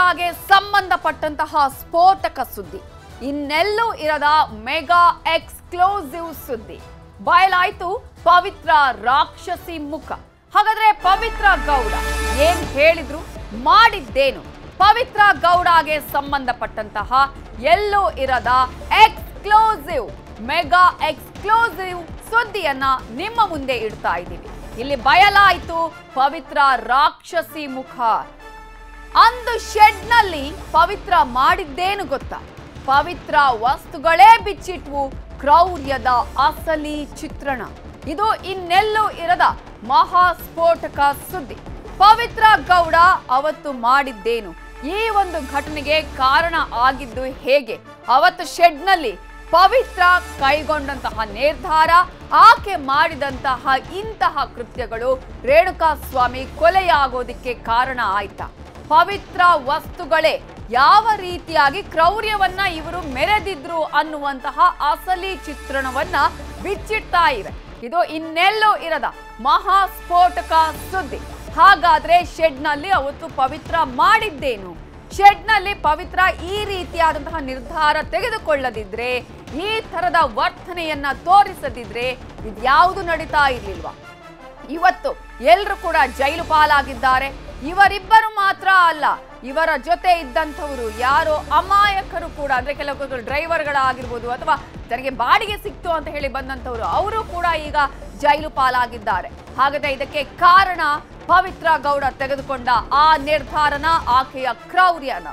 ಗೌಡಗೆ ಸಂಬಂಧಪಟ್ಟಂತಹ ಸ್ಫೋಟಕ ಸುದ್ದಿ, ಇನ್ನೆಲ್ಲೂ ಇರದ ಮೆಗಾ ಎಕ್ಸ್ಕ್ಲೂಸಿವ್ ಸುದ್ದಿ ಬಯಲಾಯ್ತು. ಪವಿತ್ರ ರಾಕ್ಷಸಿ ಮುಖ. ಹಾಗಾದ್ರೆ ಪವಿತ್ರ ಗೌಡ ಏನ್ ಹೇಳಿದ್ರು, ಮಾಡಿದ್ದೇನು? ಪವಿತ್ರ ಗೌಡಗೆ ಸಂಬಂಧಪಟ್ಟಂತಹ ಎಲ್ಲೂ ಇರದ ಎಕ್ಸ್ಕ್ಲೂಸಿವ್ ಮೆಗಾ ಎಕ್ಸ್ಕ್ಲೂಸಿವ್ ಸುದ್ದಿಯನ್ನ ನಿಮ್ಮ ಮುಂದೆ ಇಡ್ತಾ ಇದ್ದೀವಿ. ಇಲ್ಲಿ ಬಯಲಾಯ್ತು ಪವಿತ್ರ ರಾಕ್ಷಸಿ ಮುಖ. ಅಂದು ಶೆಡ್ ನಲ್ಲಿ ಪವಿತ್ರ ಮಾಡಿದ್ದೇನು ಗೊತ್ತಾ? ಪವಿತ್ರ ವಸ್ತುಗಳೇ ಬಿಚ್ಚಿಟ್ವು ಕ್ರೌರ್ಯದ ಅಸಲಿ ಚಿತ್ರಣ. ಇದು ಇನ್ನೆಲ್ಲೂ ಇರದ ಮಹಾಸ್ಫೋಟಕ ಸುದ್ದಿ. ಪವಿತ್ರ ಗೌಡ ಅವತ್ತು ಮಾಡಿದ್ದೇನು? ಈ ಒಂದು ಘಟನೆಗೆ ಕಾರಣ ಆಗಿದ್ದು ಹೇಗೆ? ಅವತ್ತು ಶೆಡ್ ನಲ್ಲಿ ಪವಿತ್ರ ಕೈಗೊಂಡಂತಹ ನಿರ್ಧಾರ, ಆಕೆ ಮಾಡಿದಂತಹ ಇಂತಹ ಕೃತ್ಯಗಳು ರೇಣುಕಾಸ್ವಾಮಿ ಕೊಲೆಯಾಗೋದಿಕ್ಕೆ ಕಾರಣ ಆಯ್ತಾ? ಪವಿತ್ರ ವಸ್ತುಗಳೇ ಯಾವ ರೀತಿಯಾಗಿ ಕ್ರೌರ್ಯವನ್ನ ಇವರು ಮೆರೆದಿದ್ರು ಅನ್ನುವಂತಹ ಅಸಲಿ ಚಿತ್ರಣವನ್ನ ಬಿಚ್ಚಿಡ್ತಾ ಇವೆ. ಇದು ಇನ್ನೆಲ್ಲೂ ಇರದ ಮಹಾಸ್ಫೋಟಕ ಸುದ್ದಿ. ಹಾಗಾದ್ರೆ ಶೆಡ್ ನಲ್ಲಿ ಅವತ್ತು ಪವಿತ್ರ ಮಾಡಿದ್ದೇನು? ಶೆಡ್ ನಲ್ಲಿ ಪವಿತ್ರ ಈ ರೀತಿಯಾದಂತಹ ನಿರ್ಧಾರ ತೆಗೆದುಕೊಳ್ಳದಿದ್ರೆ, ಈ ತರದ ವರ್ತನೆಯನ್ನ ತೋರಿಸದಿದ್ರೆ ಇದ್ಯಾವುದು ನಡೀತಾ ಇರ್ಲಿಲ್ವಾ? ಇವತ್ತು ಎಲ್ರು ಕೂಡ ಜೈಲು ಪಾಲಾಗಿದ್ದಾರೆ. ಇವರಿಬ್ಬರು ಮಾತ್ರ ಅಲ್ಲ, ಇವರ ಜೊತೆ ಇದ್ದಂಥವರು ಯಾರೋ ಅಮಾಯಕರು ಕೂಡ, ಅಂದ್ರೆ ಕೆಲವು ಡ್ರೈವರ್ಗಳಾಗಿರ್ಬೋದು ಅಥವಾ ತನಗೆ ಬಾಡಿಗೆ ಸಿಕ್ತು ಅಂತ ಹೇಳಿ ಬಂದಂಥವ್ರು, ಅವರು ಕೂಡ ಈಗ ಜೈಲು ಪಾಲಾಗಿದ್ದಾರೆ. ಹಾಗಾದ್ರೆ ಇದಕ್ಕೆ ಕಾರಣ ಪವಿತ್ರ ಗೌಡ ತೆಗೆದುಕೊಂಡ ಆ ನಿರ್ಧಾರನ, ಆಕೆಯ ಕ್ರೌರ್ಯನ.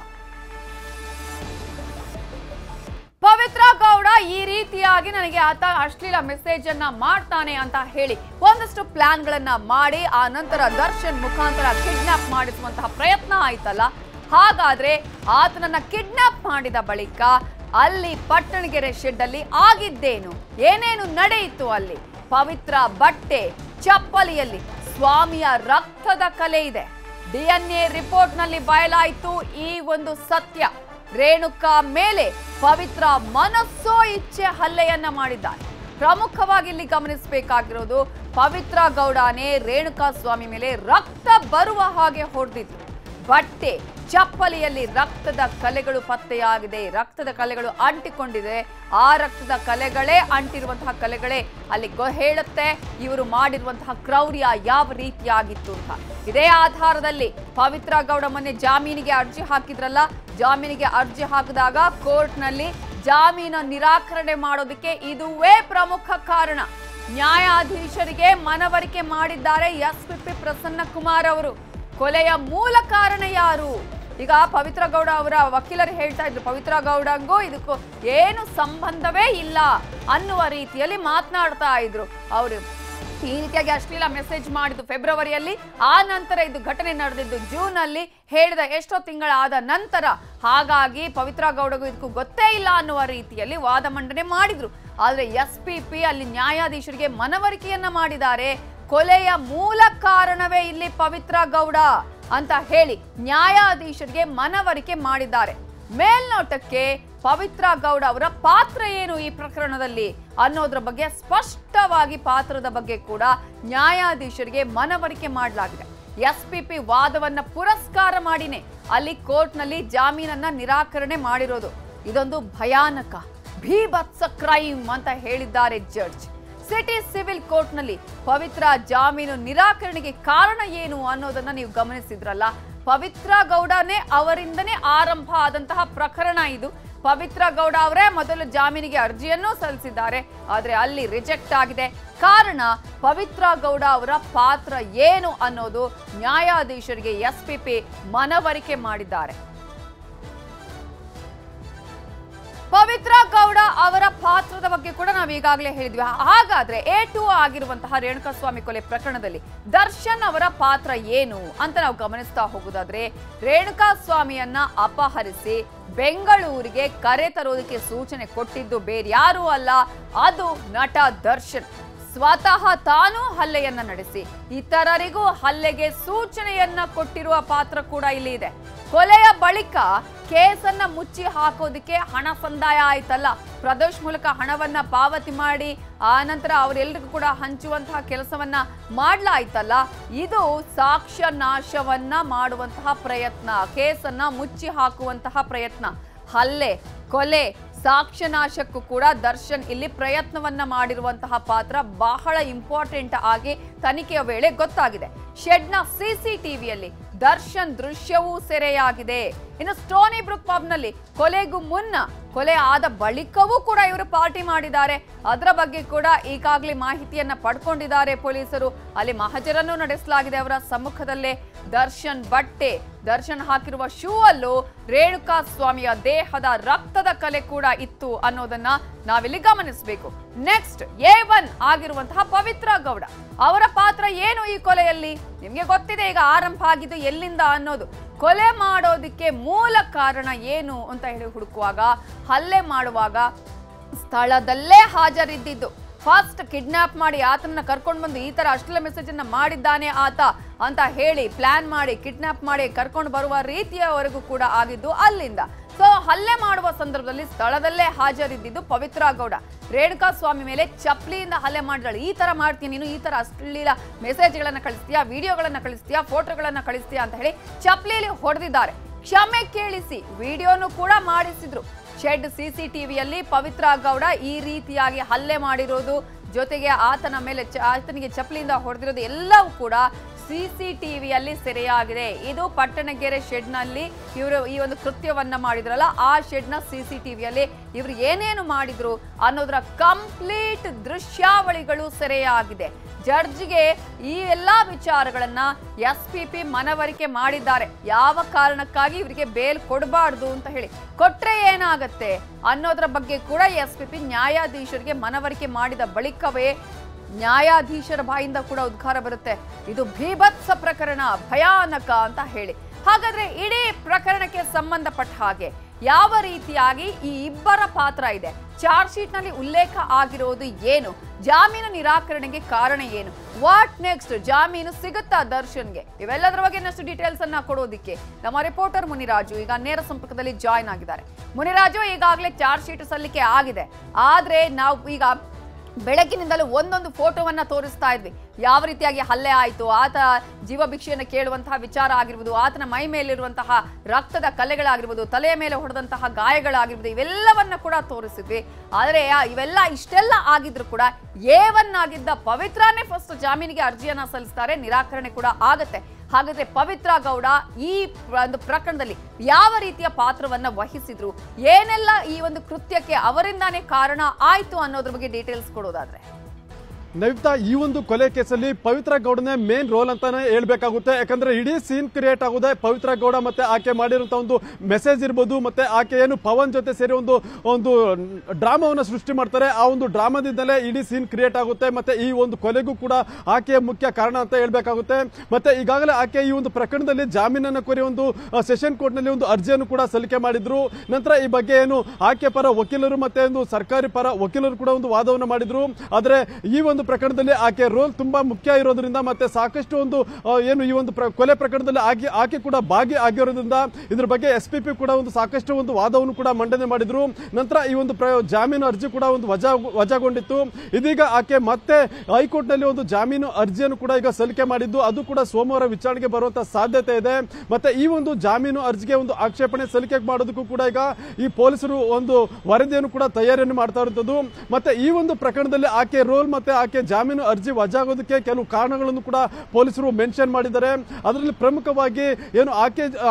ಪವಿತ್ರ ಗೌಡ ಈ ರೀತಿಯಾಗಿ ನನಗೆ ಆತ ಅಶ್ಲೀಲ ಮೆಸೇಜ್ ಅನ್ನ ಮಾಡ್ತಾನೆ ಅಂತ ಹೇಳಿ ಒಂದಷ್ಟು ಪ್ಲಾನ್ ಗಳನ್ನ ಮಾಡಿ ಆ ನಂತರ ದರ್ಶನ್ ಮುಖಾಂತರ ಕಿಡ್ನಾಪ್ ಮಾಡಿಸುವಂತಹ ಪ್ರಯತ್ನ ಆಯ್ತಲ್ಲ. ಹಾಗಾದ್ರೆ ಆತನನ್ನ ಕಿಡ್ನಾಪ್ ಮಾಡಿದ ಬಳಿಕ ಅಲ್ಲಿ ಪಟ್ಟಣಗೆರೆ ಶೆಡ್ ಅಲ್ಲಿ ಆಗಿದ್ದೇನು, ಏನೇನು ನಡೆಯಿತು? ಅಲ್ಲಿ ಪವಿತ್ರ ಬಟ್ಟೆ ಚಪ್ಪಲಿಯಲ್ಲಿ ಸ್ವಾಮಿಯ ರಕ್ತದ ಕಲೆ ಇದೆ. DNA ರಿಪೋರ್ಟ್ ನಲ್ಲಿ ಬಯಲಾಯಿತು ಈ ಒಂದು ಸತ್ಯ. ರೇಣುಕಾ ಮೇಲೆ ಪವಿತ್ರ ಮನಸ್ಸೋ ಇಚ್ಛೆ ಹಲ್ಲೆಯನ್ನ ಮಾಡಿದ್ದಾನೆ. ಪ್ರಮುಖವಾಗಿ ಇಲ್ಲಿ ಗಮನಿಸಬೇಕಾಗಿರೋದು, ಪವಿತ್ರ ಗೌಡನೇ ರೇಣುಕಾ ಸ್ವಾಮಿ ಮೇಲೆ ರಕ್ತ ಬರುವ ಹಾಗೆ ಹೊಡೆದಿದ್ರು. ಬಟ್ಟೆ ಚಪ್ಪಲಿಯಲ್ಲಿ ರಕ್ತದ ಕಲೆಗಳು ಪತ್ತೆಯಾಗಿದೆ, ರಕ್ತದ ಕಲೆಗಳು ಅಂಟಿಕೊಂಡಿದೆ. ಆ ರಕ್ತದ ಕಲೆಗಳೇ ಅಂಟಿರುವಂತಹ ಕಲೆಗಳೇ ಅಲ್ಲಿ ಹೇಳುತ್ತೆ ಇವರು ಮಾಡಿರುವಂತಹ ಕ್ರೌರ್ಯ ಯಾವ ರೀತಿಯಾಗಿತ್ತು ಅಂತ. ಇದೇ ಆಧಾರದಲ್ಲಿ ಪವಿತ್ರ ಗೌಡ ಮೊನ್ನೆ ಜಾಮೀನಿಗೆ ಅರ್ಜಿ ಹಾಕಿದ್ರಲ್ಲ, ಜಾಮೀನಿಗೆ ಅರ್ಜಿ ಹಾಕಿದಾಗ ಕೋರ್ಟ್ ನಲ್ಲಿ ಜಾಮೀನು ನಿರಾಕರಣೆ ಮಾಡೋದಕ್ಕೆ ಇದುವೇ ಪ್ರಮುಖ ಕಾರಣ. ನ್ಯಾಯಾಧೀಶರಿಗೆ ಮನವರಿಕೆ ಮಾಡಿದ್ದಾರೆ SP ಪ್ರಸನ್ನ ಕುಮಾರ್ ಅವರು. ಕೊಲೆಯ ಮೂಲ ಕಾರಣ ಯಾರು? ಈಗ ಪವಿತ್ರ ಗೌಡ ಅವರ ವಕೀಲರು ಹೇಳ್ತಾ ಇದ್ರು, ಪವಿತ್ರ ಗೌಡಂಗೂ ಇದಕ್ಕೂ ಏನು ಸಂಬಂಧವೇ ಇಲ್ಲ ಅನ್ನುವ ರೀತಿಯಲ್ಲಿ ಮಾತನಾಡ್ತಾ ಇದ್ರು. ಅವರು ಈ ರೀತಿಯಾಗಿ ಅಶ್ಲೀಲ ಮೆಸೇಜ್ ಮಾಡಿದ್ದು ಫೆಬ್ರವರಿಯಲ್ಲಿ, ಆ ನಂತರ ಇದು ಘಟನೆ ನಡೆದಿದ್ದು ಜೂನ್ ಅಲ್ಲಿ, ಹೇಳಿದ ಎಷ್ಟೋ ತಿಂಗಳಾದ ನಂತರ. ಹಾಗಾಗಿ ಪವಿತ್ರ ಗೌಡಗೂ ಇದಕ್ಕೂ ಗೊತ್ತೇ ಇಲ್ಲ ಅನ್ನುವ ರೀತಿಯಲ್ಲಿ ವಾದ ಮಂಡನೆ ಮಾಡಿದ್ರು. ಆದ್ರೆ SPP ಅಲ್ಲಿ ನ್ಯಾಯಾಧೀಶರಿಗೆ ಮನವರಿಕೆಯನ್ನ ಮಾಡಿದ್ದಾರೆ. ಕೊಲೆಯ ಮೂಲ ಕಾರಣವೇ ಇಲ್ಲಿ ಪವಿತ್ರ ಗೌಡ ಅಂತ ಹೇಳಿ ನ್ಯಾಯಾಧೀಶರಿಗೆ ಮನವರಿಕೆ ಮಾಡಿದ್ದಾರೆ. ಮೇಲ್ನೋಟಕ್ಕೆ ಪವಿತ್ರ ಗೌಡ ಅವರ ಪಾತ್ರ ಏನು ಈ ಪ್ರಕರಣದಲ್ಲಿ ಅನ್ನೋದ್ರ ಬಗ್ಗೆ ಸ್ಪಷ್ಟವಾಗಿ ಪಾತ್ರದ ಬಗ್ಗೆ ಕೂಡ ನ್ಯಾಯಾಧೀಶರಿಗೆ ಮನವರಿಕೆ ಮಾಡಲಾಗಿದೆ. SPP ವಾದವನ್ನ ಪುರಸ್ಕಾರ ಮಾಡಿನೇ ಅಲ್ಲಿ ಕೋರ್ಟ್ ನಲ್ಲಿ ಜಾಮೀನನ್ನ ನಿರಾಕರಣೆ ಮಾಡಿರೋದು. ಇದೊಂದು ಭಯಾನಕ ಭೀಭತ್ಸ ಕ್ರೈಮ್ ಅಂತ ಹೇಳಿದ್ದಾರೆ ಜಡ್ಜ್. ಸಿಟಿ ಸಿವಿಲ್ ಕೋರ್ಟ್ ನಲ್ಲಿ ಪವಿತ್ರ ಜಾಮೀನು ನಿರಾಕರಣೆಗೆ ಕಾರಣ ಏನು ಅನ್ನೋದನ್ನ ನೀವು ಗಮನಿಸಿದ್ರಲ್ಲ. ಪವಿತ್ರ ಗೌಡನೇ ಅವರಿಂದನೇ ಆರಂಭ ಆದಂತಹ ಪ್ರಕರಣ ಇದು. ಪವಿತ್ರ ಗೌಡ ಅವರೇ ಮೊದಲು ಜಾಮೀನಿಗೆ ಅರ್ಜಿಯನ್ನು ಸಲ್ಲಿಸಿದ್ದಾರೆ, ಆದ್ರೆ ಅಲ್ಲಿ ರಿಜೆಕ್ಟ್ ಆಗಿದೆ. ಕಾರಣ ಪವಿತ್ರ ಗೌಡ ಅವರ ಪಾತ್ರ ಏನು ಅನ್ನೋದು ನ್ಯಾಯಾಧೀಶರಿಗೆ SPP ಮನವರಿಕೆ ಮಾಡಿದ್ದಾರೆ. ಪವಿತ್ರ ಗೌಡ ಅವರ ಪಾತ್ರದ ಬಗ್ಗೆ ಕೂಡ ನಾವು ಈಗಾಗಲೇ ಹೇಳಿದ್ವಿ. ಹಾಗಾದ್ರೆ A2 ಆಗಿರುವಂತಹ ರೇಣುಕಾಸ್ವಾಮಿ ಕೊಲೆ ಪ್ರಕರಣದಲ್ಲಿ ದರ್ಶನ್ ಅವರ ಪಾತ್ರ ಏನು ಅಂತ ನಾವು ಗಮನಿಸ್ತಾ ಹೋಗೋದಾದ್ರೆ, ರೇಣುಕಾಸ್ವಾಮಿಯನ್ನ ಅಪಹರಿಸಿ ಬೆಂಗಳೂರಿಗೆ ಕರೆ ತರೋದಕ್ಕೆ ಸೂಚನೆ ಕೊಟ್ಟಿದ್ದು ಬೇರೆ ಯಾರೂ ಅಲ್ಲ, ಅದು ನಟ ದರ್ಶನ್. ಸ್ವತಃ ತಾನು ಹಲ್ಲೆಯನ್ನ ನಡೆಸಿ ಇತರರಿಗೂ ಹಲ್ಲೆಗೆ ಸೂಚನೆಯನ್ನ ಕೊಟ್ಟಿರುವ ಪಾತ್ರ ಕೂಡ ಇಲ್ಲಿ ಇದೆ. ಕೊಲೆಯ ಬಳಿಕ ಕೇಸನ್ನ ಮುಚ್ಚಿ ಹಾಕೋದಕ್ಕೆ ಹಣ ಸಂದಾಯ ಆಯ್ತಲ್ಲ, ಪ್ರದೋಷ್ ಮೂಲಕ ಹಣವನ್ನ ಪಾವತಿ ಮಾಡಿ ಆ ನಂತರ ಅವರೆಲ್ಲರಿಗೂ ಕೂಡ ಹಂಚುವಂತಹ ಕೆಲಸವನ್ನ ಮಾಡ್ಲಾಯ್ತಲ್ಲ, ಇದು ಸಾಕ್ಷ್ಯ ನಾಶವನ್ನ ಮಾಡುವಂತಹ ಪ್ರಯತ್ನ, ಕೇಸನ್ನ ಮುಚ್ಚಿ ಹಾಕುವಂತಹ ಪ್ರಯತ್ನ. ಹಲ್ಲೆ, ಕೊಲೆ, ಸಾಕ್ಷ್ಯ ನಾಶಕ್ಕೂ ಕೂಡ ದರ್ಶನ್ ಇಲ್ಲಿ ಪ್ರಯತ್ನವನ್ನ ಮಾಡಿರುವಂತಹ ಪಾತ್ರ ಬಹಳ ಇಂಪಾರ್ಟೆಂಟ್ ಆಗಿ ತನಿಖೆಯ ವೇಳೆ ಗೊತ್ತಾಗಿದೆ. ಶೆಡ್ನ ಸಿಸಿಟಿವಿಯಲ್ಲಿ ದರ್ಶನ್ ದೃಶ್ಯವೂ ಸೆರೆಯಾಗಿದೆ. ಇನ್ನು ಸ್ಟೋನಿ ಬ್ರೂಕ್ ಪಬ್ನಲ್ಲಿ ಕೊಲೆಗೂ ಮುನ್ನ, ಕೊಲೆ ಆದ ಬಳಿಕವೂ ಕೂಡ ಇವರು ಪಾರ್ಟಿ ಮಾಡಿದ್ದಾರೆ. ಅದರ ಬಗ್ಗೆ ಕೂಡ ಈಗಾಗಲೇ ಮಾಹಿತಿಯನ್ನ ಪಡ್ಕೊಂಡಿದ್ದಾರೆ ಪೊಲೀಸರು. ಅಲ್ಲಿ ಮಹಜರನ್ನು ನಡೆಸಲಾಗಿದೆ ಅವರ ಸಮ್ಮುಖದಲ್ಲೇ. ದರ್ಶನ್ ಬಟ್ಟೆ, ದರ್ಶನ್ ಹಾಕಿರುವ ಶೂ ಅಲ್ಲೂ ರೇಣುಕಾ ಸ್ವಾಮಿಯ ದೇಹದ ರಕ್ತದ ಕಲೆ ಕೂಡ ಇತ್ತು ಅನ್ನೋದನ್ನ ನಾವಿಲ್ಲಿ ಗಮನಿಸಬೇಕು. ನೆಕ್ಸ್ಟ್ A1 ಆಗಿರುವಂತಹ ಪವಿತ್ರ ಗೌಡ, ಅವರ ಪಾತ್ರ ಏನು ಈ ಕೊಲೆಯಲ್ಲಿ? ನಿಮ್ಗೆ ಗೊತ್ತಿದೆ ಈಗ ಆರಂಭ ಆಗಿದ್ದು ಎಲ್ಲಿಂದ ಅನ್ನೋದು. ಕೊಲೆ ಮಾಡೋದಕ್ಕೆ ಮೂಲ ಕಾರಣ ಏನು ಅಂತ ಹೇಳಿ ಹುಡುಕುವಾಗ, ಹಲ್ಲೆ ಮಾಡುವಾಗ ಸ್ಥಳದಲ್ಲೇ ಹಾಜರಿದ್ದಿದ್ದು. ಫಸ್ಟ್ ಕಿಡ್ನಾಪ್ ಮಾಡಿ ಆತನನ್ನ ಕರ್ಕೊಂಡು ಬಂದು ಈ ತರ ಅಶ್ಲೀಲ ಮೆಸೇಜ್ ಅನ್ನ ಮಾಡಿದ್ದಾನೆ ಆತ ಅಂತ ಹೇಳಿ ಪ್ಲಾನ್ ಮಾಡಿ ಕಿಡ್ನಾಪ್ ಮಾಡಿ ಕರ್ಕೊಂಡು ಬರುವ ರೀತಿಯವರೆಗೂ ಕೂಡ ಆಗಿದ್ದು ಅಲ್ಲಿಂದ. ಸೊ ಹಲ್ಲೆ ಮಾಡುವ ಸಂದರ್ಭದಲ್ಲಿ ಸ್ಥಳದಲ್ಲೇ ಹಾಜರಿದ್ದಿದ್ದು ಪವಿತ್ರ ಗೌಡ. ರೇಣುಕಾ ಸ್ವಾಮಿ ಮೇಲೆ ಚಪ್ಲಿಯಿಂದ ಹಲ್ಲೆ ಮಾಡಿದಳು. ಈ ತರ ಮಾಡ್ತೀನಿ ನೀನು, ಈ ತರ ಅಶ್ಲೀಲ ಮೆಸೇಜ್ಗಳನ್ನ ಕಳಿಸ್ತೀಯಾ, ವಿಡಿಯೋಗಳನ್ನ ಕಳಿಸ್ತೀಯಾ, ಫೋಟೋಗಳನ್ನ ಕಳಿಸ್ತೀಯಾ ಅಂತ ಹೇಳಿ ಚಪ್ಲಿಯಲ್ಲಿ ಹೊಡೆದಿದ್ದಾರೆ. ಕ್ಷಮೆ ಕೇಳಿಸಿ ವಿಡಿಯೋನು ಕೂಡ ಮಾಡಿಸಿದ್ರು. ಶೆಡ್ ಸಿಸಿಟಿವಿಯಲ್ಲಿ ಪವಿತ್ರ ಗೌಡ ಈ ರೀತಿಯಾಗಿ ಹಲ್ಲೆ ಮಾಡಿರೋದು, ಜೊತೆಗೆ ಆತನ ಮೇಲೆ ಆತನಿಗೆ ಚಪ್ಪಲಿಯಿಂದ ಹೊಡೆದಿರೋದು ಎಲ್ಲವೂ ಕೂಡ ಸಿಸಿಟಿವಿಯಲ್ಲಿ ಸೆರೆಯಾಗಿದೆ. ಇದು ಪಟ್ಟಣಗೆರೆ ಶೆಡ್ನಲ್ಲಿ ಇವರು ಈ ಒಂದು ಕೃತ್ಯವನ್ನ ಮಾಡಿದ್ರಲ್ಲ, ಆ ಶೆಡ್ನ ಸಿಸಿಟಿವಿಯಲ್ಲಿ ಇವರು ಏನೇನು ಮಾಡಿದ್ರು ಅನ್ನೋದರ ಕಂಪ್ಲೀಟ್ ದೃಶ್ಯಾವಳಿಗಳು ಸೆರೆಯಾಗಿದೆ. ಜಡ್ಜ್ಗೆ ಈ ಎಲ್ಲಾ ವಿಚಾರಗಳನ್ನ SPP ಮನವರಿಕೆ ಮಾಡಿದ್ದಾರೆ. ಯಾವ ಕಾರಣಕ್ಕಾಗಿ ಇವರಿಗೆ ಬೇಲ್ ಕೊಡಬಾರ್ದು ಅಂತ ಹೇಳಿ, ಕೊಟ್ರೆ ಏನಾಗತ್ತೆ ಅನ್ನೋದ್ರ ಬಗ್ಗೆ ಕೂಡ SPP ನ್ಯಾಯಾಧೀಶರಿಗೆ ಮನವರಿಕೆ ಮಾಡಿದ ಬಳಿಕವೇ ನ್ಯಾಯಾಧೀಶರ ಬಾಯಿಂದ ಕೂಡ ಉದ್ಗಾರ ಬರುತ್ತೆ, ಇದು ಭೀಭತ್ಸ ಪ್ರಕರಣ, ಭಯಾನಕ ಅಂತ ಹೇಳಿ. ಹಾಗಾದ್ರೆ ಇಡೀ ಪ್ರಕರಣಕ್ಕೆ ಸಂಬಂಧಪಟ್ಟ ಹಾಗೆ ಯಾವ ರೀತಿಯಾಗಿ ಈ ಇಬ್ಬರ ಪಾತ್ರ ಇದೆ, ಚಾರ್ಜ್ ಶೀಟ್ ನಲ್ಲಿ ಉಲ್ಲೇಖ ಆಗಿರೋದು ಏನು, ಜಾಮೀನು ನಿರಾಕರಣೆಗೆ ಕಾರಣ ಏನು, ವಾಟ್ ನೆಕ್ಸ್ಟ್, ಜಾಮೀನು ಸಿಗುತ್ತಾ ದರ್ಶನ್ಗೆ, ಇವೆಲ್ಲದರ ಬಗ್ಗೆ ಇನ್ನಷ್ಟು ಡೀಟೇಲ್ಸ್ ಅನ್ನ ಕೊಡೋದಿಕ್ಕೆ ನಮ್ಮ ರಿಪೋರ್ಟರ್ ಮುನಿರಾಜು ಈಗ ನೇರ ಸಂಪರ್ಕದಲ್ಲಿ ಜಾಯ್ನ್ ಆಗಿದ್ದಾರೆ. ಮುನಿರಾಜು, ಈಗಾಗಲೇ ಚಾರ್ಜ್ ಶೀಟ್ ಸಲ್ಲಿಕೆ ಆಗಿದೆ, ಆದ್ರೆ ನಾವು ಈಗ ಬೆಳಗಿನಿಂದಲೂ ಒಂದೊಂದು ಫೋಟೋವನ್ನ ತೋರಿಸ್ತಾ ಇದ್ವಿ. ಯಾವ ರೀತಿಯಾಗಿ ಹಲ್ಲೆ ಆಯಿತು, ಆತ ಜೀವ ಭಿಕ್ಷೆಯನ್ನು ಕೇಳುವಂತಹ ವಿಚಾರ ಆಗಿರ್ಬೋದು, ಆತನ ಮೈ ಮೇಲಿರುವಂತಹ ರಕ್ತದ ಕಲೆಗಳಾಗಿರ್ಬೋದು, ತಲೆಯ ಮೇಲೆ ಹೊಡೆದಂತಹ ಗಾಯಗಳಾಗಿರ್ಬೋದು, ಇವೆಲ್ಲವನ್ನ ಕೂಡ ತೋರಿಸಿದ್ವಿ. ಆದರೆ ಇಷ್ಟೆಲ್ಲ ಆಗಿದ್ರು ಕೂಡ A1 ಆಗಿದ್ದ ಪವಿತ್ರನೇ ಫಸ್ಟ್ ಜಾಮೀನಿಗೆ ಅರ್ಜಿಯನ್ನ ಸಲ್ಲಿಸ್ತಾರೆ, ನಿರಾಕರಣೆ ಕೂಡ ಆಗತ್ತೆ. ಹಾಗಾದ್ರೆ ಪವಿತ್ರ ಗೌಡ ಈ ಒಂದು ಪ್ರಕರಣದಲ್ಲಿ ಯಾವ ರೀತಿಯ ಪಾತ್ರವನ್ನ ವಹಿಸಿದ್ರು, ಏನೆಲ್ಲ ಈ ಒಂದು ಕೃತ್ಯಕ್ಕೆ ಅವರಿಂದಾನೇ ಕಾರಣ ಆಯ್ತು ಅನ್ನೋದ್ರ ಬಗ್ಗೆ ಡೀಟೇಲ್ಸ್ ಕೊಡೋದಾದ್ರೆ? ನವಿತಾ, ಈ ಒಂದು ಕೊಲೆ ಕೇಸಲ್ಲಿ ಪವಿತ್ರ ಗೌಡನೇ ಮೇನ್ ರೋಲ್ ಅಂತಾನೆ ಹೇಳ್ಬೇಕಾಗುತ್ತೆ. ಯಾಕಂದ್ರೆ ಇಡೀ ಸೀನ್ ಕ್ರಿಯೇಟ್ ಆಗೋದೇ ಪವಿತ್ರ ಗೌಡ ಮತ್ತೆ ಆಕೆ ಮಾಡಿರುವಂತಹ ಒಂದು ಮೆಸೇಜ್ ಇರ್ಬೋದು, ಮತ್ತೆ ಆಕೆ ಏನು ಪವನ್ ಜೊತೆ ಸೇರಿ ಒಂದು ಡ್ರಾಮಾವನ್ನ ಸೃಷ್ಟಿ ಮಾಡ್ತಾರೆ. ಆ ಒಂದು ಡ್ರಾಮಾದಿಂದಲೇ ಇಡೀ ಸೀನ್ ಕ್ರಿಯೇಟ್ ಆಗುತ್ತೆ. ಮತ್ತೆ ಈ ಒಂದು ಕೊಲೆಗೂ ಕೂಡ ಆಕೆಯ ಮುಖ್ಯ ಕಾರಣ ಅಂತ ಹೇಳ್ಬೇಕಾಗುತ್ತೆ. ಮತ್ತೆ ಈಗಾಗಲೇ ಆಕೆ ಈ ಒಂದು ಪ್ರಕರಣದಲ್ಲಿ ಜಾಮೀನನ್ನು ಕೋರಿ ಒಂದು ಸೆಷನ್ ಕೋರ್ಟ್ ನಲ್ಲಿ ಒಂದು ಅರ್ಜಿಯನ್ನು ಕೂಡ ಸಲ್ಲಿಕೆ ಮಾಡಿದ್ರು. ನಂತರ ಈ ಬಗ್ಗೆ ಏನು ಆಕೆ ಪರ ವಕೀಲರು ಮತ್ತೆ ಒಂದು ಸರ್ಕಾರಿ ಪರ ವಕೀಲರು ಕೂಡ ಒಂದು ವಾದವನ್ನು ಮಾಡಿದ್ರು. ಆದ್ರೆ ಈ ಒಂದು ಪ್ರಕರಣದಲ್ಲಿ ಆಕೆ ರೋಲ್ ತುಂಬಾ ಮುಖ್ಯ ಇರೋದ್ರಿಂದ ಮತ್ತೆ ಸಾಕಷ್ಟು ಒಂದು ಏನು ಈ ಒಂದು ಕೊಲೆ ಪ್ರಕರಣದಲ್ಲಿ ಆಕೆ ಕೂಡ ಭಾಗಿ ಆಗಿರೋದ್ರಿಂದ ಇದ್ರ ಬಗ್ಗೆ SPP ಕೂಡ ಒಂದು ಸಾಕಷ್ಟು ಒಂದು ವಾದವನ್ನು ಕೂಡ ಮಂಡನೆ ಮಾಡಿದ್ರು. ನಂತರ ಈ ಒಂದು ಜಾಮೀನು ಅರ್ಜಿ ಕೂಡ ಒಂದು ವಜಾಗೊಂಡಿತ್ತು. ಇದೀಗ ಆಕೆ ಮತ್ತೆ ಹೈಕೋರ್ಟ್ ನಲ್ಲಿ ಒಂದು ಜಾಮೀನು ಅರ್ಜಿಯನ್ನು ಕೂಡ ಈಗ ಸಲ್ಲಿಕೆ ಮಾಡಿದ್ದು, ಅದು ಕೂಡ ಸೋಮವಾರ ವಿಚಾರಣೆಗೆ ಬರುವಂತಹ ಸಾಧ್ಯತೆ ಇದೆ. ಮತ್ತೆ ಈ ಒಂದು ಜಾಮೀನು ಅರ್ಜಿಗೆ ಒಂದು ಆಕ್ಷೇಪಣೆ ಸಲ್ಲಿಕೆ ಮಾಡೋದಕ್ಕೂ ಕೂಡ ಈಗ ಈ ಪೊಲೀಸರು ಒಂದು ವರದಿಯನ್ನು ಕೂಡ ತಯಾರಿಯನ್ನು ಮಾಡ್ತಾ ಇರುವಂತದ್ದು. ಮತ್ತೆ ಈ ಒಂದು ಪ್ರಕರಣದಲ್ಲಿ ಆಕೆ ರೋಲ್ ಮತ್ತೆ ಆಕೆ ಜಾಮೀನು ಅರ್ಜಿ ವಜಾಗೋದಕ್ಕೆ ಕೆಲವು ಕಾರಣಗಳನ್ನು ಕೂಡ ಪೊಲೀಸರು ಮೆನ್ಷನ್ ಮಾಡಿದ್ದಾರೆ. ಅದರಲ್ಲಿ ಪ್ರಮುಖವಾಗಿ ಏನು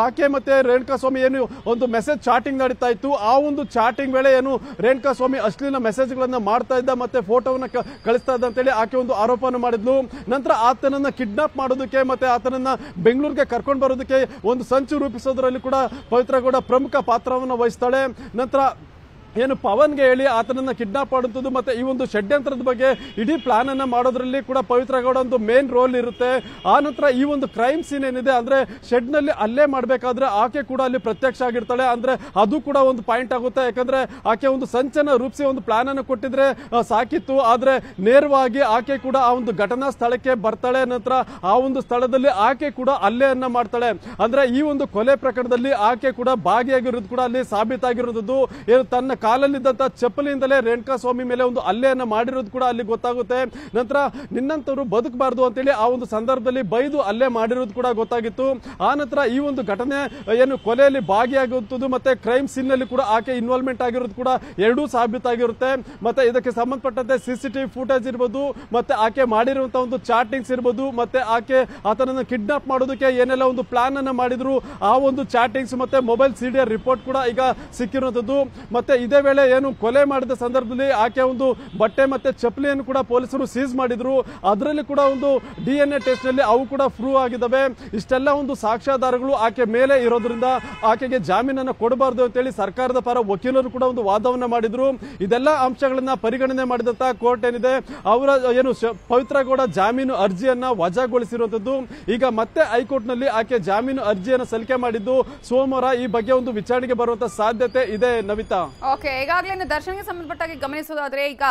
ಆಕೆ ಮತ್ತೆ ರೇಣುಕಾ ಸ್ವಾಮಿ ಏನು ಒಂದು ಮೆಸೇಜ್ ಚಾಟಿಂಗ್ ನಡೀತಾ ಇತ್ತು, ಆ ಒಂದು ಚಾಟಿಂಗ್ ವೇಳೆ ಏನು ರೇಣುಕಾ ಸ್ವಾಮಿ ಅಶ್ಲೀಲ ಮೆಸೇಜ್ ಗಳನ್ನ ಮಾಡ್ತಾ ಇದ್ದ ಮತ್ತೆ ಫೋಟೋವನ್ನ ಕಳಿಸ್ತಾ ಇದ್ದ ಅಂತೇಳಿ ಆಕೆ ಒಂದು ಆರೋಪವನ್ನು ಮಾಡಿದ್ಲು. ನಂತರ ಆತನನ್ನ ಕಿಡ್ನಾಪ್ ಮಾಡೋದಕ್ಕೆ ಮತ್ತೆ ಆತನನ್ನ ಬೆಂಗಳೂರಿಗೆ ಕರ್ಕೊಂಡು ಬರೋದಕ್ಕೆ ಒಂದು ಸಂಚು ರೂಪಿಸೋದ್ರಲ್ಲಿ ಕೂಡ ಪವಿತ್ರ ಗೌಡ ಪ್ರಮುಖ ಪಾತ್ರವನ್ನು ವಹಿಸ್ತಾಳೆ. ನಂತರ ಏನು ಪವನ್ಗೆ ಹೇಳಿ ಆತನನ್ನ ಕಿಡ್ನಾಪ್ ಮಾಡುವಂಥದ್ದು ಮತ್ತೆ ಈ ಒಂದು ಷಡ್ಯಂತ್ರದ ಬಗ್ಗೆ ಇಡೀ ಪ್ಲಾನ್ ಅನ್ನ ಮಾಡೋದ್ರಲ್ಲಿ ಕೂಡ ಪವಿತ್ರ ಗೌಡ ಒಂದು ಮೇನ್ ರೋಲ್ ಇರುತ್ತೆ. ಆ ನಂತರ ಈ ಒಂದು ಕ್ರೈಮ್ ಸೀನ್ ಏನಿದೆ ಅಂದ್ರೆ ಶೆಡ್ ನಲ್ಲಿ ಅಲ್ಲೇ ಮಾಡ್ಬೇಕಾದ್ರೆ ಆಕೆ ಕೂಡ ಅಲ್ಲಿ ಪ್ರತ್ಯಕ್ಷ ಆಗಿರ್ತಾಳೆ. ಅಂದ್ರೆ ಅದು ಕೂಡ ಒಂದು ಪಾಯಿಂಟ್ ಆಗುತ್ತೆ. ಯಾಕಂದ್ರೆ ಆಕೆ ಒಂದು ಸಂಚನ ರೂಪಿಸಿ ಒಂದು ಪ್ಲಾನ್ ಅನ್ನು ಕೊಟ್ಟಿದ್ರೆ ಸಾಕಿತ್ತು. ಆದ್ರೆ ನೇರವಾಗಿ ಆಕೆ ಕೂಡ ಆ ಒಂದು ಘಟನಾ ಸ್ಥಳಕ್ಕೆ ಬರ್ತಾಳೆ. ನಂತರ ಆ ಒಂದು ಸ್ಥಳದಲ್ಲಿ ಆಕೆ ಕೂಡ ಅಲ್ಲೇಯನ್ನ ಮಾಡ್ತಾಳೆ. ಅಂದ್ರೆ ಈ ಒಂದು ಕೊಲೆ ಪ್ರಕರಣದಲ್ಲಿ ಆಕೆ ಕೂಡ ಭಾಗಿಯಾಗಿರೋದು ಕೂಡ ಅಲ್ಲಿ ಸಾಬೀತಾಗಿರೋದು. ಏನು ತನ್ನ ಕಾಲಲ್ಲಿದ್ದಂತ ಚಪ್ಪಲಿಯಿಂದಲೇ ರೇಣುಕಾ ಸ್ವಾಮಿ ಮೇಲೆ ಒಂದು ಹಲ್ಲೆಯನ್ನ ಮಾಡಿರೋದು ಕೂಡ ಅಲ್ಲಿ ಗೊತ್ತಾಗುತ್ತೆ. ನಂತರ ನಿನ್ನಂತವರು ಬದುಕಬಾರದು ಅಂತೇಳಿ ಆ ಒಂದು ಸಂದರ್ಭದಲ್ಲಿ ಬೈದು ಹಲ್ಲೆ ಮಾಡಿರೋದು ಕೂಡ ಗೊತ್ತಾಗಿತ್ತು. ಆ ನಂತರ ಈ ಒಂದು ಘಟನೆ ಏನು ಕೊಲೆಯಲ್ಲಿ ಭಾಗಿಯಾಗುವುದು ಮತ್ತೆ ಕ್ರೈಮ್ ಸೀನ್ ನಲ್ಲಿ ಕೂಡ ಆಕೆ ಇನ್ವಾಲ್ವ್ಮೆಂಟ್ ಆಗಿರೋದು ಕೂಡ ಎರಡೂ ಸಾಬೀತಾಗಿರುತ್ತೆ. ಮತ್ತೆ ಇದಕ್ಕೆ ಸಂಬಂಧಪಟ್ಟಂತೆ ಸಿಸಿಟಿವಿ ಫುಟೇಜ್ ಇರ್ಬೋದು, ಮತ್ತೆ ಆಕೆ ಮಾಡಿರುವಂತಹ ಒಂದು ಚಾಟಿಂಗ್ಸ್ ಇರ್ಬೋದು, ಮತ್ತೆ ಆಕೆ ಆತನನ್ನು ಕಿಡ್ನಾಪ್ ಮಾಡೋದಕ್ಕೆ ಏನೆಲ್ಲ ಒಂದು ಪ್ಲಾನ್ ಅನ್ನ ಮಾಡಿದ್ರು ಆ ಒಂದು ಚಾಟಿಂಗ್ಸ್ ಮತ್ತೆ ಮೊಬೈಲ್ ಸಿಡಿಆರ್ ರಿಪೋರ್ಟ್ ಕೂಡ ಈಗ ಸಿಕ್ಕಿರುವಂತದ್ದು. ಮತ್ತೆ ಇದೇ ವೇಳೆ ಏನು ಕೊಲೆ ಮಾಡಿದ ಸಂದರ್ಭದಲ್ಲಿ ಆಕೆ ಒಂದು ಬಟ್ಟೆ ಮತ್ತೆ ಚಪ್ಪಲಿಯನ್ನು ಕೂಡ ಪೊಲೀಸರು ಸೀಸ್ ಮಾಡಿದ್ರು. ಅದರಲ್ಲಿ ಕೂಡ ಒಂದು DNA ಟೆಸ್ಟ್ ನಲ್ಲಿ ಅವು ಕೂಡ ಪ್ರೂವ್ ಆಗಿದ್ದಾವೆ. ಇಷ್ಟೆಲ್ಲ ಒಂದು ಸಾಕ್ಷ್ಯಾಧಾರಗಳು ಆಕೆ ಮೇಲೆ ಇರೋದ್ರಿಂದ ಆಕೆಗೆ ಜಾಮೀನನ್ನು ಕೊಡಬಾರದು ಅಂತೇಳಿ ಸರ್ಕಾರದ ಪರ ವಕೀಲರು ಕೂಡ ಒಂದು ವಾದವನ್ನ ಮಾಡಿದ್ರು. ಇದೆಲ್ಲ ಅಂಶಗಳನ್ನ ಪರಿಗಣನೆ ಮಾಡಿದಂತ ಕೋರ್ಟ್ ಏನಿದೆ ಅವರ ಏನು ಪವಿತ್ರ ಗೌಡ ಜಾಮೀನು ಅರ್ಜಿಯನ್ನ ವಜಾಗೊಳಿಸಿರುವಂತದ್ದು. ಈಗ ಮತ್ತೆ ಹೈಕೋರ್ಟ್ ನಲ್ಲಿ ಆಕೆ ಜಾಮೀನು ಅರ್ಜಿಯನ್ನು ಸಲ್ಲಿಕೆ ಮಾಡಿದ್ದು ಸೋಮವಾರ ಈ ಬಗ್ಗೆ ಒಂದು ವಿಚಾರಣೆಗೆ ಬರುವಂತ ಸಾಧ್ಯತೆ ಇದೆ. ನವಿತಾ, ಓಕೆ, ಈಗಾಗಲೇ ದರ್ಶನ್ಗೆ ಸಂಬಂಧಪಟ್ಟಾಗಿ ಗಮನಿಸೋದಾದ್ರೆ ಈಗ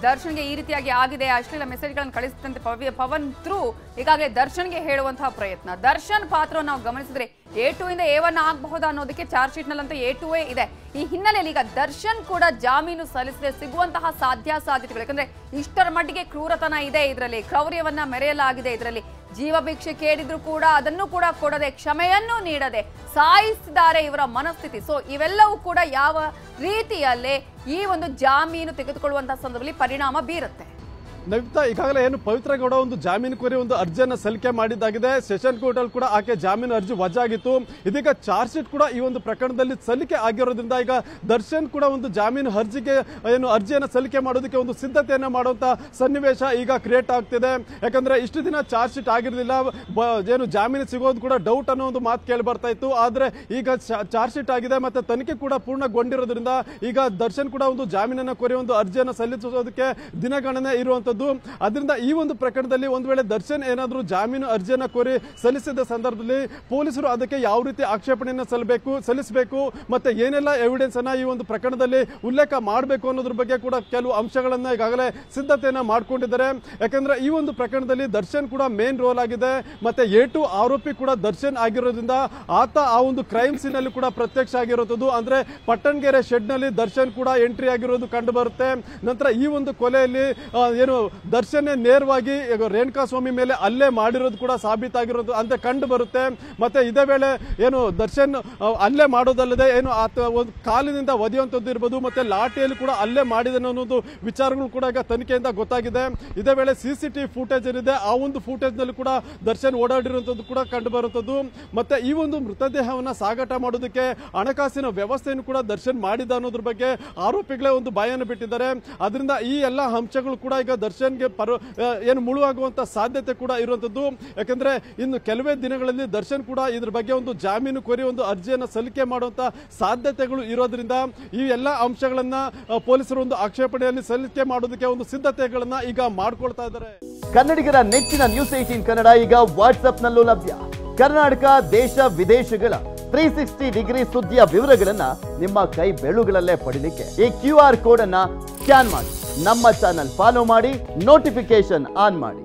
ದರ್ಶನ್ಗೆ ಈ ರೀತಿಯಾಗಿ ಆಗಿದೆ, ಅಶ್ಲೀಲ ಮೆಸೇಜ್ಗಳನ್ನು ಕಳಿಸಿದಂತೆ ಪವನ್ ಥ್ರೂ ಈಗಾಗಲೇ ದರ್ಶನ್ಗೆ ಹೇಳುವಂತಹ ಪ್ರಯತ್ನ. ದರ್ಶನ್ ಪಾತ್ರವನ್ನು ನಾವು ಗಮನಿಸಿದ್ರೆ A2 ಇಂದ A1 ಆಗಬಹುದಾ ಅನ್ನೋದಕ್ಕೆ ಚಾರ್ಜ್ ಶೀಟ್ ನಲ್ಲಂತೂ A2 ಇದೆ. ಈ ಹಿನ್ನೆಲೆಯಲ್ಲಿ ಈಗ ದರ್ಶನ್ ಕೂಡ ಜಾಮೀನು ಸಲ್ಲಿಸದೆ ಸಿಗುವಂತಹ ಸಾಧ್ಯತೆಗಳು, ಯಾಕಂದ್ರೆ ಇಷ್ಟರ ಮಟ್ಟಿಗೆ ಕ್ರೂರತನ ಇದೆ ಇದರಲ್ಲಿ, ಕ್ರೌರ್ಯವನ್ನ ಮೆರೆಯಲಾಗಿದೆ ಇದರಲ್ಲಿ. ಜೀವ ಭಿಕ್ಷೆ ಕೇಳಿದ್ರು ಕೂಡ ಅದನ್ನು ಕೂಡ ಕೊಡದೆ, ಕ್ಷಮೆಯನ್ನು ನೀಡದೆ ಸಾಯಿಸಿದ್ದಾರೆ ಇವರ ಮನಸ್ಥಿತಿ. ಸೊ ಇವೆಲ್ಲವೂ ಕೂಡ ಯಾವ ರೀತಿಯಲ್ಲೇ ಈ ಒಂದು ಜಾಮೀನು ತೆಗೆದುಕೊಳ್ಳುವಂತಹ ಸಂದರ್ಭದಲ್ಲಿ ಪರಿಣಾಮ ಬೀರುತ್ತೆ. ನವಿತಾ, ಈಗಾಗಲೇ ಏನು ಪವಿತ್ರ ಗೌಡ ಒಂದು ಜಾಮೀನು ಕೋರಿ ಒಂದು ಅರ್ಜಿಯನ್ನು ಸಲ್ಲಿಕೆ ಮಾಡಿದ್ದಾಗಿದೆ. ಸೆಷನ್ ಕೋರ್ಟ್ ಅಲ್ಲಿ ಕೂಡ ಆಕೆ ಜಾಮೀನು ಅರ್ಜಿ ವಜಾಗಿತ್ತು. ಇದೀಗ ಚಾರ್ಜ್ ಶೀಟ್ ಕೂಡ ಈ ಒಂದು ಪ್ರಕರಣದಲ್ಲಿ ಸಲ್ಲಿಕೆ ಆಗಿರೋದ್ರಿಂದ ಈಗ ದರ್ಶನ್ ಕೂಡ ಒಂದು ಜಾಮೀನು ಅರ್ಜಿಯನ್ನು ಸಲ್ಲಿಕೆ ಮಾಡೋದಕ್ಕೆ ಒಂದು ಸಿದ್ಧತೆಯನ್ನ ಮಾಡುವಂತ ಸನ್ನಿವೇಶ ಈಗ ಕ್ರಿಯೇಟ್ ಆಗ್ತಿದೆ. ಯಾಕಂದ್ರೆ ಇಷ್ಟು ದಿನ ಚಾರ್ಜ್ ಶೀಟ್ ಆಗಿರಲಿಲ್ಲ, ಏನು ಜಾಮೀನು ಸಿಗೋದು ಕೂಡ ಡೌಟ್ ಅನ್ನೋ ಒಂದು ಮಾತು ಕೇಳಿ ಬರ್ತಾ ಇತ್ತು. ಆದ್ರೆ ಈಗ ಚಾರ್ಜ್ ಶೀಟ್ ಆಗಿದೆ ಮತ್ತೆ ತನಿಖೆ ಕೂಡ ಪೂರ್ಣಗೊಂಡಿರೋದ್ರಿಂದ ಈಗ ದರ್ಶನ್ ಕೂಡ ಒಂದು ಜಾಮೀನನ್ನ ಕೋರಿ ಒಂದು ಅರ್ಜಿಯನ್ನು ಸಲ್ಲಿಸೋದಕ್ಕೆ ದಿನಗಣನೆ ಇರುವಂತದ್ದು. ಅದರಿಂದ ಈ ಒಂದು ಪ್ರಕರಣದಲ್ಲಿ ಒಂದು ವೇಳೆ ದರ್ಶನ್ ಏನಾದರೂ ಜಾಮೀನು ಅರ್ಜಿಯನ್ನ ಕೋರಿ ಸಲ್ಲಿಸಿದ ಸಂದರ್ಭದಲ್ಲಿ ಪೊಲೀಸರು ಅದಕ್ಕೆ ಯಾವ ರೀತಿ ಆಕ್ಷೇಪಣೆಯನ್ನು ಸಲ್ಲಿಸಬೇಕು ಮತ್ತೆ ಏನೆಲ್ಲ ಎವಿಡೆನ್ಸ್ ಅನ್ನ ಈ ಒಂದು ಪ್ರಕರಣದಲ್ಲಿ ಉಲ್ಲೇಖ ಮಾಡಬೇಕು ಅನ್ನೋದ್ರ ಬಗ್ಗೆ ಕೂಡ ಕೆಲವು ಅಂಶಗಳನ್ನ ಈಗಾಗಲೇ ಸಿದ್ಧತೆಯನ್ನ ಮಾಡ್ಕೊಂಡಿದ್ದಾರೆ. ಯಾಕಂದ್ರೆ ಈ ಒಂದು ಪ್ರಕರಣದಲ್ಲಿ ದರ್ಶನ್ ಕೂಡ ಮೇನ್ ರೋಲ್ ಆಗಿದೆ. ಮತ್ತೆ A2 ಆರೋಪಿ ಕೂಡ ದರ್ಶನ್ ಆಗಿರೋದ್ರಿಂದ ಆತ ಆ ಒಂದು ಕ್ರೈಮ್ ಸೀನ್ ಅಲ್ಲಿ ಕೂಡ ಪ್ರತ್ಯಕ್ಷ ಆಗಿರೋದು. ಅಂದ್ರೆ ಪಟ್ಟಣಗೆರೆ ಶೆಡ್ ನಲ್ಲಿ ದರ್ಶನ್ ಕೂಡ ಎಂಟ್ರಿ ಆಗಿರೋದು ಕಂಡು ಬರುತ್ತೆ. ನಂತರ ಈ ಒಂದು ಕೊಲೆಯಲ್ಲಿ ಏನು ದರ್ಶನ್ ನೇರವಾಗಿ ರೇಣುಕಾ ಸ್ವಾಮಿ ಮೇಲೆ ಹಲ್ಲೆ ಮಾಡಿರೋದು ಕೂಡ ಸಾಬೀತಾಗಿರೋದು ಅಂತ ಕಂಡು ಬರುತ್ತೆ. ಮತ್ತೆ ಇದೇ ವೇಳೆ ಏನು ದರ್ಶನ್ ಹಲ್ಲೆ ಮಾಡೋದಲ್ಲದೆ ಏನು ಒಂದು ಕಾಲಿನಿಂದ ಒದೆಯುವಂತದ್ದು ಇರಬಹುದು, ಮತ್ತೆ ಲಾಠಿಯಲ್ಲಿ ಕೂಡ ಹಲ್ಲೆ ಮಾಡಿದ ಅನ್ನೋದು ವಿಚಾರಗಳು ಕೂಡ ಈಗ ತನಿಖೆಯಿಂದ ಗೊತ್ತಾಗಿದೆ. ಇದೇ ವೇಳೆ ಸಿಸಿಟಿವಿ ಫುಟೇಜ್ ಏನಿದೆ ಆ ಒಂದು ಫುಟೇಜ್ ನಲ್ಲಿ ಕೂಡ ದರ್ಶನ್ ಓಡಾಡಿರುವಂತದ್ದು ಕೂಡ ಕಂಡು ಬರುತ್ತದೆ. ಮತ್ತೆ ಈ ಒಂದು ಮೃತದೇಹವನ್ನ ಸಾಗಾಟ ಮಾಡೋದಕ್ಕೆ ಹಣಕಾಸಿನ ವ್ಯವಸ್ಥೆಯನ್ನು ಕೂಡ ದರ್ಶನ್ ಮಾಡಿದ ಅನ್ನೋದ್ರ ಬಗ್ಗೆ ಆರೋಪಿಗಳೇ ಒಂದು ಬಾಯನ್ನು ಬಿಟ್ಟಿದ್ದಾರೆ. ಅದರಿಂದ ಈ ಎಲ್ಲ ಅಂಶಗಳು ಕೂಡ ಈಗ ದರ್ಶನ್ಗೆ ಏನು ಮುಳುವಾಗುವಂತ ಸಾಧ್ಯತೆ ಕೂಡ ಇರುವಂತದ್ದು. ಯಾಕಂದ್ರೆ ಇನ್ನು ಕೆಲವೇ ದಿನಗಳಲ್ಲಿ ದರ್ಶನ್ ಕೂಡ ಇದ್ರ ಬಗ್ಗೆ ಒಂದು ಜಾಮೀನು ಕೋರಿ ಒಂದು ಅರ್ಜಿಯನ್ನು ಸಲ್ಲಿಕೆ ಮಾಡುವಂತ ಸಾಧ್ಯತೆಗಳು ಇರೋದ್ರಿಂದ ಈ ಎಲ್ಲ ಅಂಶಗಳನ್ನ ಪೊಲೀಸರು ಒಂದು ಆಕ್ಷೇಪಣೆಯಲ್ಲಿ ಸಲ್ಲಿಕೆ ಮಾಡೋದಕ್ಕೆ ಒಂದು ಸಿದ್ಧತೆಗಳನ್ನ ಈಗ ಮಾಡ್ಕೊಳ್ತಾ ಇದ್ದಾರೆ. ಕನ್ನಡಿಗರ ನೆಚ್ಚಿನ ನ್ಯೂಸ್ 18 ಕನ್ನಡ ಈಗ ವಾಟ್ಸ್ಆಪ್ ನಲ್ಲೂ ಲಭ್ಯ. ಕರ್ನಾಟಕ, ದೇಶ ವಿದೇಶಗಳ 360 ಡಿಗ್ರಿ ಸುದ್ದಿಯ ವಿವರಗಳನ್ನ ನಿಮ್ಮ ಕೈ ಬೆರಳುಗಳಲ್ಲೇ ಪಡಿಲಿಕ್ಕೆ ಈ QR ಕೋಡ್ ಅನ್ನ ಸ್ಕ್ಯಾನ್ ಮಾಡಿ ನಮ್ಮ ಚಾನಲ್ ಫಾಲೋ ಮಾಡಿ, ನೋಟಿಫಿಕೇಶನ್ ಆನ್ ಮಾಡಿ.